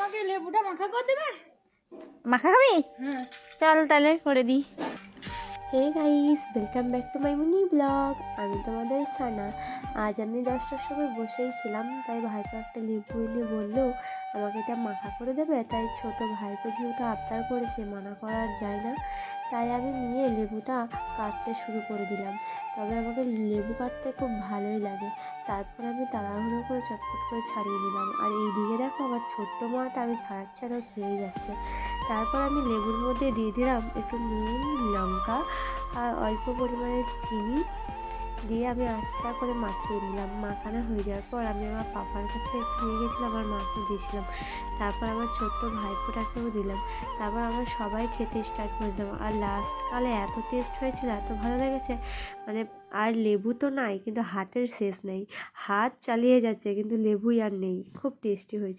আমাকে লেবুটা মাখা করে দেবে? মাখা খাবি? হ্যাঁ। চল তাহলে করে দিই। Hey guys, welcome back to my mini blog. আমি তোমাদের সানা। আজ আমি 10টার সময় বসেই ছিলাম, তাই ভাইপো একটা লেবু এনে বললো আমাকে এটা মাখা করে দেবে। তাই ছোট ভাইপো যেহেতু আবদার করেছে, মানা করার যায় না, তাই আমি নিয়ে লেবুটা কাটতে শুরু করে দিলাম। তবে আমাকে লেবু কাটতে খুব ভালোই লাগে। তারপর আমি তাড়াহুড়ো করে চটপট করে ছাড়িয়ে দিলাম। আর এইদিকে দেখো আমার ছোট্ট মাটা আমি ছাড়াচ্ছি আর ও খেয়েই যাচ্ছে। তারপর আমি লেবুর মধ্যে দিয়ে দিলাম একটু নুন, লঙ্কা আর অল্প পরিমাণে চিনি দিয়ে আমি আচ্ছা করে মাখিয়ে নিলাম। মাখানো হয়ে যাওয়ার পর আমি আমার পাপার কাছে একটু নিয়ে গেছিলাম, আমার মাকে দিয়েছিলাম। তারপর আমার ছোট্ট ভাইপোটাকেও দিলাম। তারপর আমরা সবাই খেতে স্টার্ট করে দিলাম। আর লাস্টকালে এত টেস্ট হয়েছিল, এত ভালো লেগেছে, মানে আর লেবু তো নাই কিন্তু হাতের শেষ নেই। হাত চালিয়ে যাচ্ছে কিন্তু লেবুই আর নেই। খুব টেস্টি হয়েছে।